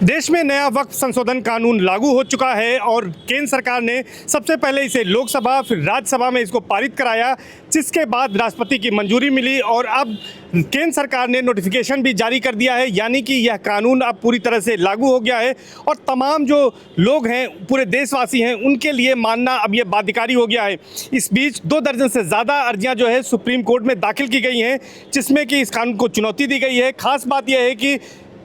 देश में नया वक्फ संशोधन कानून लागू हो चुका है और केंद्र सरकार ने सबसे पहले इसे लोकसभा फिर राज्यसभा में इसको पारित कराया, जिसके बाद राष्ट्रपति की मंजूरी मिली और अब केंद्र सरकार ने नोटिफिकेशन भी जारी कर दिया है। यानी कि यह कानून अब पूरी तरह से लागू हो गया है और तमाम जो लोग हैं, पूरे देशवासी हैं, उनके लिए मानना अब यह बाध्यकारी हो गया है। इस बीच 2 दर्जन से ज़्यादा अर्जियां जो है सुप्रीम कोर्ट में दाखिल की गई हैं, जिसमें कि इस कानून को चुनौती दी गई है। खास बात यह है कि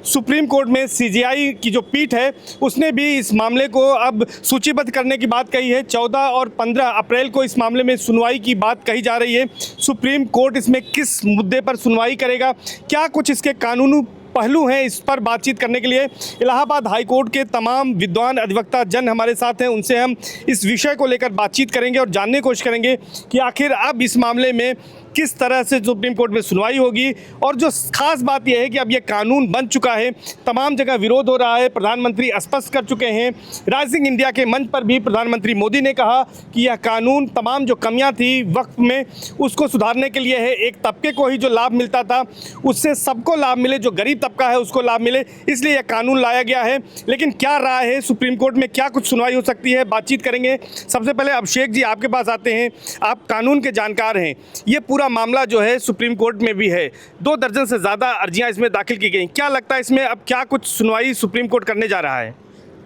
सुप्रीम कोर्ट में सीजेआई की जो पीठ है उसने भी इस मामले को अब सूचीबद्ध करने की बात कही है। 14 और 15 अप्रैल को इस मामले में सुनवाई की बात कही जा रही है। सुप्रीम कोर्ट इसमें किस मुद्दे पर सुनवाई करेगा, क्या कुछ इसके कानूनी पहलू हैं, इस पर बातचीत करने के लिए इलाहाबाद हाई कोर्ट के तमाम विद्वान अधिवक्ता जन हमारे साथ हैं। उनसे हम इस विषय को लेकर बातचीत करेंगे और जानने की कोशिश करेंगे कि आखिर अब इस मामले में किस तरह से सुप्रीम कोर्ट में सुनवाई होगी। और जो खास बात यह है कि अब यह कानून बन चुका है, तमाम जगह विरोध हो रहा है, प्रधानमंत्री स्पष्ट कर चुके हैं। राइजिंग इंडिया के मंच पर भी प्रधानमंत्री मोदी ने कहा कि यह कानून तमाम जो कमियां थी वक्फ में उसको सुधारने के लिए है। एक तबके को ही जो लाभ मिलता था उससे सबको लाभ मिले, जो गरीब तबका है उसको लाभ मिले, इसलिए यह कानून लाया गया है। लेकिन क्या राय है सुप्रीम कोर्ट में, क्या कुछ सुनवाई हो सकती है, बातचीत करेंगे। सबसे पहले अभिषेक जी आपके पास आते हैं, आप कानून के जानकार हैं। ये पूरा मामला जो है सुप्रीम कोर्ट में भी है, 2 दर्जन से ज़्यादा अर्जियां इसमें दाखिल की गई। क्या लगता है इसमें अब क्या कुछ सुनवाई सुप्रीम कोर्ट करने जा रहा है?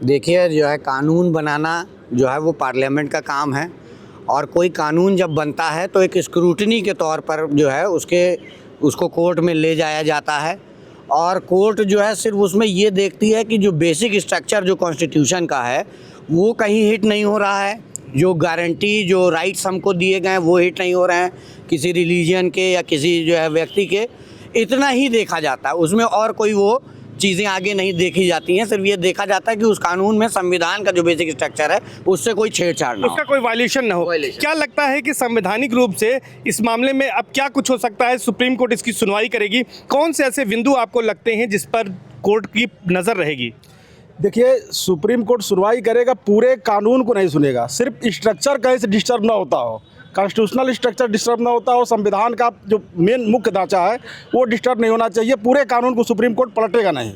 देखिए, जो है कानून बनाना जो है वो पार्लियामेंट का काम है और कोई कानून जब बनता है तो एक स्क्रूटनी के तौर पर जो है उसको कोर्ट में ले जाया जाता है और कोर्ट जो है सिर्फ उसमें ये देखती है कि जो बेसिक स्ट्रक्चर जो कॉन्स्टिट्यूशन का है वो कहीं हिट नहीं हो रहा है, जो गारंटी जो राइट्स हमको दिए गए हैं वो हिट नहीं हो रहे हैं किसी रिलीजन के या किसी जो है व्यक्ति के, इतना ही देखा जाता है। उसमें और कोई वो चीज़ें आगे नहीं देखी जाती हैं, सिर्फ ये देखा जाता है कि उस कानून में संविधान का जो बेसिक स्ट्रक्चर है उससे कोई छेड़छाड़ ना हो, उसका कोई वायलेशन ना हो। क्या लगता है कि संवैधानिक रूप से इस मामले में अब क्या कुछ हो सकता है? सुप्रीम कोर्ट इसकी सुनवाई करेगी, कौन से ऐसे बिंदु आपको लगते हैं जिस पर कोर्ट की नज़र रहेगी? देखिए, सुप्रीम कोर्ट सुनवाई करेगा, पूरे कानून को नहीं सुनेगा। सिर्फ स्ट्रक्चर कहीं से डिस्टर्ब ना होता हो, कॉन्स्टिट्यूशनल स्ट्रक्चर डिस्टर्ब ना होता हो, संविधान का जो मेन मुख्य ढांचा है वो डिस्टर्ब नहीं होना चाहिए। पूरे कानून को सुप्रीम कोर्ट पलटेगा नहीं,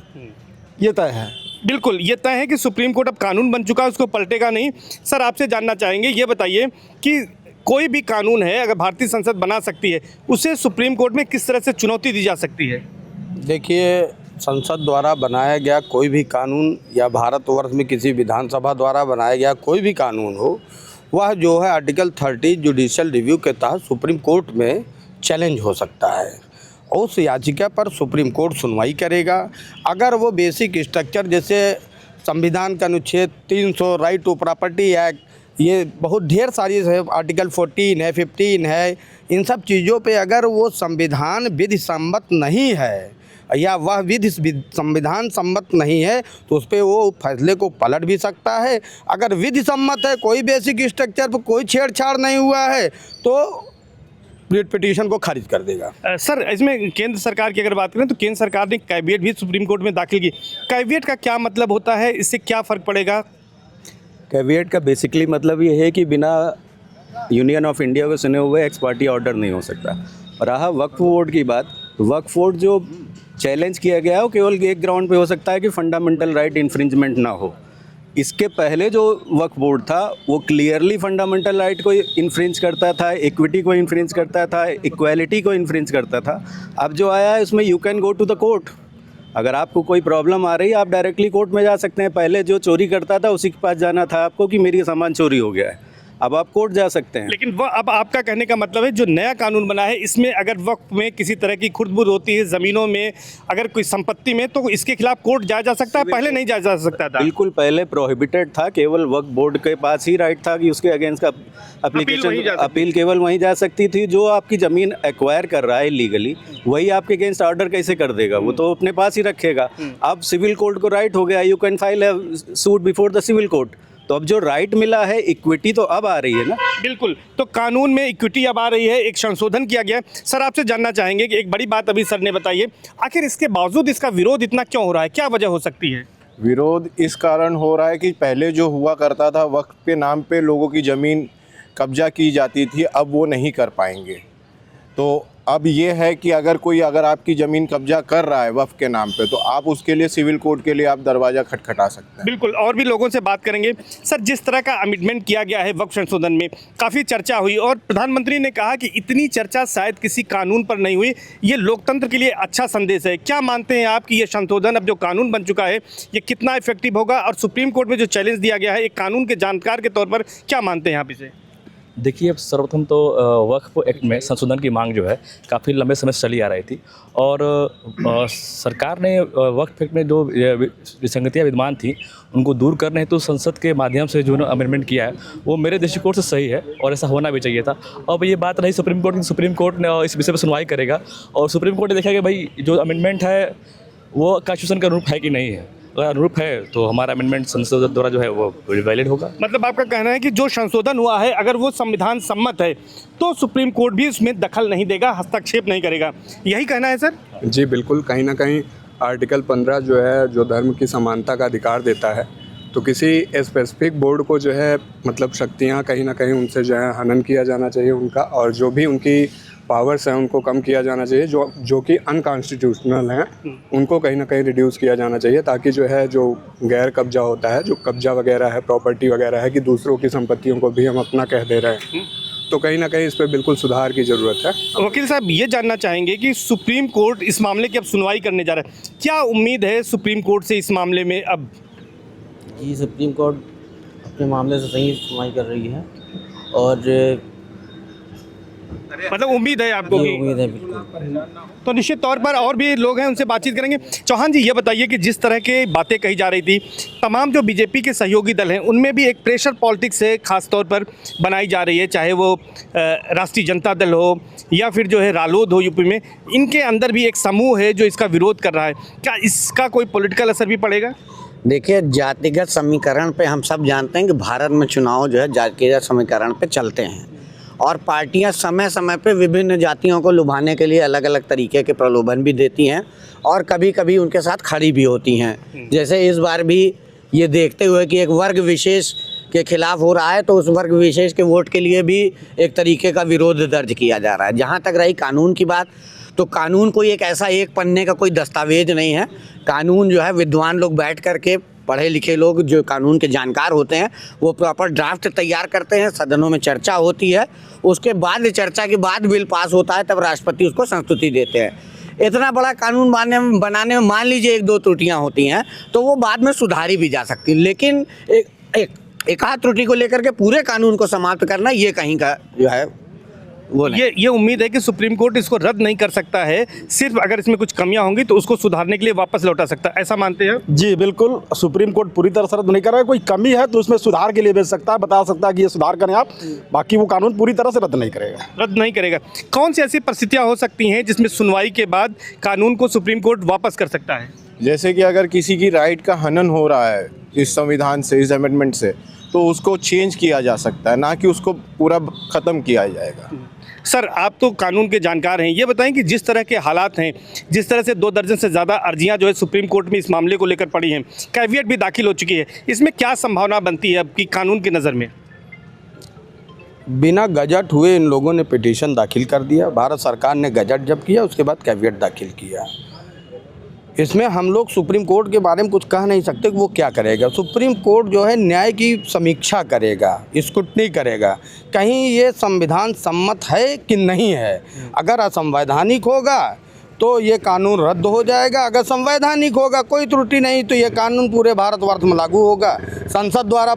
ये तय है। बिल्कुल, ये तय है कि सुप्रीम कोर्ट अब कानून बन चुका है, उसको पलटेगा नहीं। सर, आपसे जानना चाहेंगे, ये बताइए कि कोई भी कानून है अगर भारतीय संसद बना सकती है, उसे सुप्रीम कोर्ट में किस तरह से चुनौती दी जा सकती है? देखिए, संसद द्वारा बनाया गया कोई भी कानून या भारतवर्ष में किसी विधानसभा द्वारा बनाया गया कोई भी कानून हो, वह जो है आर्टिकल 30 जुडिशियल रिव्यू के तहत सुप्रीम कोर्ट में चैलेंज हो सकता है। उस याचिका पर सुप्रीम कोर्ट सुनवाई करेगा। अगर वो बेसिक स्ट्रक्चर जैसे संविधान का अनुच्छेद 300, राइट टू प्रॉपर्टी एक्ट, ये बहुत ढेर सारी है, आर्टिकल 14 है, 15 है, इन सब चीज़ों पे अगर वो संविधान विधि सम्मत नहीं है या वह विधि संविधान सम्मत नहीं है तो उस पर वो फैसले को पलट भी सकता है। अगर विधि सम्मत है, कोई बेसिक स्ट्रक्चर पर कोई छेड़छाड़ नहीं हुआ है, तो रिट पिटीशन को खारिज कर देगा। सर, इसमें केंद्र सरकार की अगर बात करें तो केंद्र सरकार ने कैविएट भी सुप्रीम कोर्ट में दाखिल की। कैविएट का क्या मतलब होता है, इससे क्या फ़र्क पड़ेगा? कैविएट का बेसिकली मतलब ये है कि बिना यूनियन ऑफ इंडिया को सुने हुए एक्स पार्टी ऑर्डर नहीं हो सकता। रहा वक्फ बोर्ड की बात, वक्फ बोर्ड जो चैलेंज किया गया है वो केवल एक ग्राउंड पे हो सकता है कि फंडामेंटल राइट इन्फ्रिंजमेंट ना हो। इसके पहले जो वक्फ बोर्ड था वो क्लियरली फंडामेंटल राइट को इन्फ्रिंज करता था, इक्विटी को इन्फ्रिंज करता था, इक्वालिटी को इन्फ्रिंज करता था। अब जो आया है उसमें you can go to the court. अगर आपको कोई प्रॉब्लम आ रही है आप डायरेक्टली कोर्ट में जा सकते हैं। पहले जो चोरी करता था उसी के पास जाना था आपको कि मेरी सामान चोरी हो गया है, अब आप कोर्ट जा सकते हैं। लेकिन वह अब आपका कहने का मतलब है जो नया कानून बना है इसमें अगर वक्फ में किसी तरह की खुर्द-बुर्द होती है, ज़मीनों में अगर कोई संपत्ति में, तो इसके खिलाफ कोर्ट जाया जा सकता है, पहले नहीं जाया जा सकता था। बिल्कुल, पहले प्रोहिबिटेड था, केवल वक्फ बोर्ड के पास ही राइट था कि उसके अगेंस्ट का एप्लीकेशन अपील केवल वहीं जा सकती थी। जो आपकी ज़मीन एक्वायर कर रहा है लीगली वही आपके अगेंस्ट ऑर्डर कैसे कर देगा, वो तो अपने पास ही रखेगा। अब सिविल कोर्ट को राइट हो गया, you can file a suit before the civil court. तो अब जो राइट मिला है, इक्विटी तो अब आ रही है ना। बिल्कुल, तो कानून में इक्विटी अब आ रही है, एक संशोधन किया गया। सर, आपसे जानना चाहेंगे कि एक बड़ी बात अभी सर ने बताई है, आखिर इसके बावजूद इसका विरोध इतना क्यों हो रहा है, क्या वजह हो सकती है? विरोध इस कारण हो रहा है कि पहले जो हुआ करता था वक्त के नाम पे लोगों की ज़मीन कब्जा की जाती थी, अब वो नहीं कर पाएंगे। तो अब ये है कि अगर आपकी ज़मीन कब्जा कर रहा है वक्फ के नाम पे, तो आप उसके लिए सिविल कोर्ट के लिए आप दरवाज़ा खटखटा सकते हैं। बिल्कुल, और भी लोगों से बात करेंगे। सर, जिस तरह का अमेंडमेंट किया गया है वक्फ संशोधन में, काफ़ी चर्चा हुई और प्रधानमंत्री ने कहा कि इतनी चर्चा शायद किसी कानून पर नहीं हुई। ये लोकतंत्र के लिए अच्छा संदेश है। क्या मानते हैं आप कि ये संशोधन अब जो कानून बन चुका है ये कितना इफेक्टिव होगा, और सुप्रीम कोर्ट में जो चैलेंज दिया गया है एक कानून के जानकार के तौर पर, क्या मानते हैं आप इसे? देखिए, सर्वप्रथम तो वक्फ एक्ट में संशोधन की मांग जो है काफ़ी लंबे समय से चली आ रही थी, और सरकार ने वक्फ एक्ट में जो विसंगतियाँ विद्यमान थी उनको दूर करने हेतु संसद के माध्यम से जो अमेंडमेंट किया है वो मेरे दृष्टिकोण से सही है और ऐसा होना भी चाहिए था। अब ये बात रही सुप्रीम कोर्ट की, सुप्रीम कोर्ट ने इस विषय पर सुनवाई करेगा और सुप्रीम कोर्ट ने देखा कि भाई जो अमेंडमेंट है वो कॉन्स्टिट्यूशन का अनुरूप है कि नहीं है। अगर अनुरूप है तो हमारा अमेंडमेंट संसद द्वारा जो है वो वैलिड होगा। मतलब आपका कहना है कि जो संशोधन हुआ है अगर वो संविधान सम्मत है तो सुप्रीम कोर्ट भी उसमें दखल नहीं देगा, हस्तक्षेप नहीं करेगा, यही कहना है सर? जी बिल्कुल, कहीं ना कहीं आर्टिकल 15 जो है जो धर्म की समानता का अधिकार देता है, तो किसी स्पेसिफिक बोर्ड को जो है मतलब शक्तियाँ कहीं ना कहीं उनसे जो है हनन किया जाना चाहिए उनका, और जो भी उनकी पावर्स हैं उनको कम किया जाना चाहिए, जो कि अनकॉन्स्टिट्यूशनल हैं उनको कहीं ना कहीं रिड्यूस किया जाना चाहिए, ताकि जो है जो गैर कब्जा होता है, जो कब्जा वगैरह है, प्रॉपर्टी वगैरह है कि दूसरों की संपत्तियों को भी हम अपना कह दे रहे हैं, तो कहीं ना कहीं इस पर बिल्कुल सुधार की ज़रूरत है। वकील साहब, ये जानना चाहेंगे कि सुप्रीम कोर्ट इस मामले की अब सुनवाई करने जा रहा है, क्या उम्मीद है सुप्रीम कोर्ट से इस मामले में? अब जी, सुप्रीम कोर्ट अपने मामले से सही सुनवाई कर रही है और मतलब उम्मीद है आपको? उम्मीद है बिल्कुल। तो निश्चित तौर पर और भी लोग हैं, उनसे बातचीत करेंगे। चौहान जी, ये बताइए कि जिस तरह के बातें कही जा रही थी, तमाम जो बीजेपी के सहयोगी दल हैं उनमें भी एक प्रेशर पॉलिटिक्स से खास तौर पर बनाई जा रही है, चाहे वो राष्ट्रीय जनता दल हो या फिर जो है रालोद हो यूपी में, इनके अंदर भी एक समूह है जो इसका विरोध कर रहा है। क्या इसका कोई पॉलिटिकल असर भी पड़ेगा? देखिए, जातिगत समीकरण पे हम सब जानते हैं कि भारत में चुनाव जो है जातिगत समीकरण पे चलते हैं, और पार्टियां समय समय पे विभिन्न जातियों को लुभाने के लिए अलग अलग तरीके के प्रलोभन भी देती हैं और कभी कभी उनके साथ खड़ी भी होती हैं। जैसे इस बार भी ये देखते हुए कि एक वर्ग विशेष के खिलाफ हो रहा है, तो उस वर्ग विशेष के वोट के लिए भी एक तरीके का विरोध दर्ज किया जा रहा है। जहाँ तक रही कानून की बात, तो कानून कोई एक ऐसा एक पन्ने का कोई दस्तावेज नहीं है। कानून जो है विद्वान लोग बैठ कर के, पढ़े लिखे लोग जो कानून के जानकार होते हैं, वो प्रॉपर ड्राफ्ट तैयार करते हैं, सदनों में चर्चा होती है, उसके बाद चर्चा के बाद बिल पास होता है, तब राष्ट्रपति उसको संस्तुति देते हैं। इतना बड़ा कानून बनाने में मान लीजिए एक दो त्रुटियां होती हैं तो वो बाद में सुधारी भी जा सकती, लेकिन एक आध त्रुटि को लेकर के पूरे कानून को समाप्त करना ये कहीं का जो है वो नहीं। ये उम्मीद है कि सुप्रीम कोर्ट इसको रद्द नहीं कर सकता है, सिर्फ अगर इसमें कुछ कमियां होंगी तो उसको सुधारने के लिए वापस लौटा सकता है, ऐसा मानते हैं? जी बिल्कुल, सुप्रीम कोर्ट पूरी तरह से रद्द नहीं कर रहा है। कोई कमी है तो उसमें सुधार के लिए भेज सकता है, बता सकता है कि ये सुधार करें आप, बाकी वो कानून पूरी तरह से रद्द नहीं करेगा। कौन सी ऐसी परिस्थितियाँ हो सकती हैं जिसमें सुनवाई के बाद कानून को सुप्रीम कोर्ट वापस कर सकता है? जैसे कि अगर किसी की राइट का हनन हो रहा है इस संविधान से, इस अमेंडमेंट से, तो उसको चेंज किया जा सकता है, ना कि उसको पूरा ख़त्म किया जाएगा। सर, आप तो कानून के जानकार हैं, ये बताएं कि जिस तरह के हालात हैं, जिस तरह से 2 दर्जन से ज़्यादा अर्जियां जो है सुप्रीम कोर्ट में इस मामले को लेकर पड़ी हैं, कैविएट भी दाखिल हो चुकी है, इसमें क्या संभावना बनती है अब की कानून की नज़र में? बिना गजट हुए इन लोगों ने पिटीशन दाखिल कर दिया। भारत सरकार ने गजट जब किया उसके बाद कैविएट दाखिल किया। इसमें हम लोग सुप्रीम कोर्ट के बारे में कुछ कह नहीं सकते कि वो क्या करेगा। सुप्रीम कोर्ट जो है न्याय की समीक्षा करेगा, स्क्रूटनी करेगा, कहीं ये संविधान सम्मत है कि नहीं है। अगर असंवैधानिक होगा तो ये कानून रद्द हो जाएगा, अगर संवैधानिक होगा, कोई त्रुटि नहीं, तो ये कानून पूरे भारतवर्ष में लागू होगा। संसद द्वारा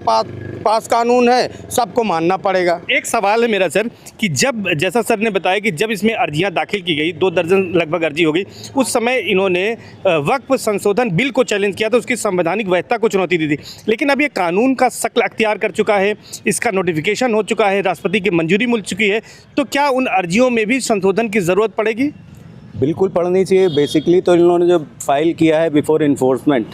पास कानून है, सबको मानना पड़ेगा। एक सवाल है मेरा सर कि जब, जैसा सर ने बताया कि जब इसमें अर्जियां दाखिल की गई, 2 दर्जन लगभग अर्जी हो गई, उस समय इन्होंने वक्फ संशोधन बिल को चैलेंज किया था, उसकी संवैधानिक वैधता को चुनौती दी थी। लेकिन अब ये कानून का शक्ल अख्तियार कर चुका है, इसका नोटिफिकेशन हो चुका है, राष्ट्रपति की मंजूरी मिल चुकी है, तो क्या उन अर्जियों में भी संशोधन की ज़रूरत पड़ेगी? बिल्कुल पढ़नी चाहिए। बेसिकली तो इन लोगों ने जो फाइल किया है बिफोर इन्फोर्समेंट,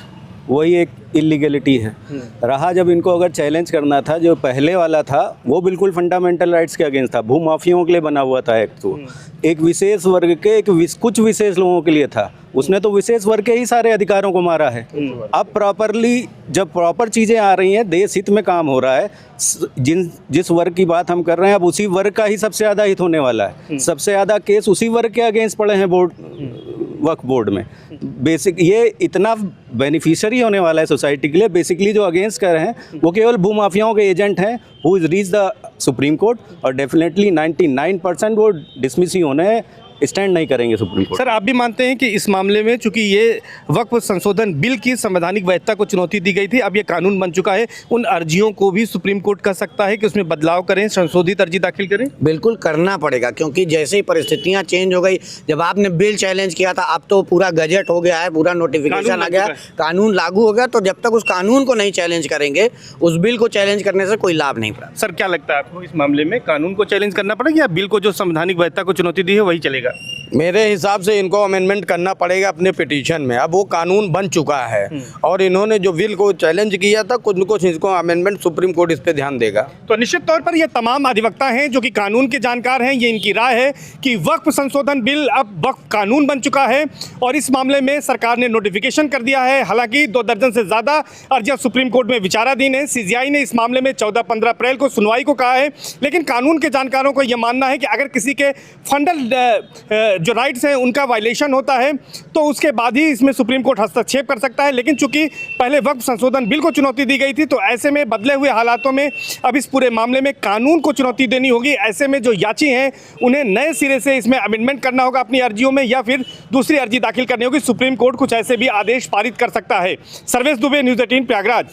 वही एक इलीगलिटी है। रहा जब इनको अगर चैलेंज करना था, जो पहले वाला था वो बिल्कुल फंडामेंटल राइट्स के अगेंस्ट था, भूमाफियाओं के लिए बना हुआ था एक, तो एक विशेष वर्ग के कुछ विशेष लोगों के लिए था, उसने तो विशेष वर्ग के ही सारे अधिकारों को मारा है। अब प्रॉपरली जब प्रॉपर चीज़ें आ रही हैं, देश हित में काम हो रहा है, जिस वर्ग की बात हम कर रहे हैं अब उसी वर्ग का ही सबसे ज़्यादा हित होने वाला है। सबसे ज़्यादा केस उसी वर्ग के अगेंस्ट पड़े हैं वक्फ बोर्ड में। बेसिक ये इतना बेनिफिशियरी होने वाला है सोसाइटी के लिए। बेसिकली जो अगेंस्ट कर रहे हैं वो केवल भूमाफियाओं के एजेंट हैं who is reach the supreme court, और डेफिनेटली 99% वो डिसमिस ही होने स्टैंड नहीं करेंगे सुप्रीम कोर्ट। सर, आप भी मानते हैं कि इस मामले में चूंकि ये वक्फ संशोधन बिल की संवैधानिक वैधता को चुनौती दी गई थी, अब ये कानून बन चुका है, उन अर्जियों को भी सुप्रीम कोर्ट कर सकता है कि उसमें बदलाव करें, संशोधित अर्जी दाखिल करें? बिल्कुल करना पड़ेगा, क्योंकि जैसे ही परिस्थितियां चेंज हो गई, जब आपने बिल चैलेंज किया था, अब तो पूरा गजट हो गया है, पूरा नोटिफिकेशन आ गया, कानून लागू हो गया, तो जब तक उस कानून को नहीं चैलेंज करेंगे, उस बिल को चैलेंज करने से कोई लाभ नहीं पड़ा। सर, क्या लगता है आपको इस मामले में कानून को चैलेंज करना पड़ेगा या बिल को जो संवैधानिक वैधता को चुनौती दी है वही चलेगा? मेरे हिसाब से इनको अमेंडमेंट करना पड़ेगा अपने पिटीशन में। अब वो कानून बन चुका है और इन्होंने जो बिल को चैलेंज किया था, कुछ न कुछ इसको अमेंडमेंट सुप्रीम कोर्ट इस पे ध्यान देगा। तो निश्चित तौर पर ये तमाम अधिवक्ता हैं जो कि कानून के जानकार हैं, ये इनकी राय है कि वक्फ संशोधन बिल अब वक्फ कानून बन चुका है और इस मामले में सरकार ने नोटिफिकेशन कर दिया है। हालांकि 2 दर्जन से ज़्यादा अर्जियां सुप्रीम कोर्ट में विचाराधीन है। CCI ने इस मामले में 14-15 अप्रैल को सुनवाई को कहा है, लेकिन कानून के जानकारों को यह मानना है कि अगर किसी के फंडल जो राइट्स हैं उनका वायलेशन होता है तो उसके बाद ही इसमें सुप्रीम कोर्ट हस्तक्षेप कर सकता है। लेकिन चूंकि पहले वक्फ संशोधन बिल को चुनौती दी गई थी, तो ऐसे में बदले हुए हालातों में अब इस पूरे मामले में कानून को चुनौती देनी होगी। ऐसे में जो याची हैं उन्हें नए सिरे से इसमें अमेंडमेंट करना होगा अपनी अर्जियों में, या फिर दूसरी अर्जी दाखिल करनी होगी। सुप्रीम कोर्ट कुछ ऐसे भी आदेश पारित कर सकता है। सर्वेश दुबे, न्यूज़ 18 प्रयागराज।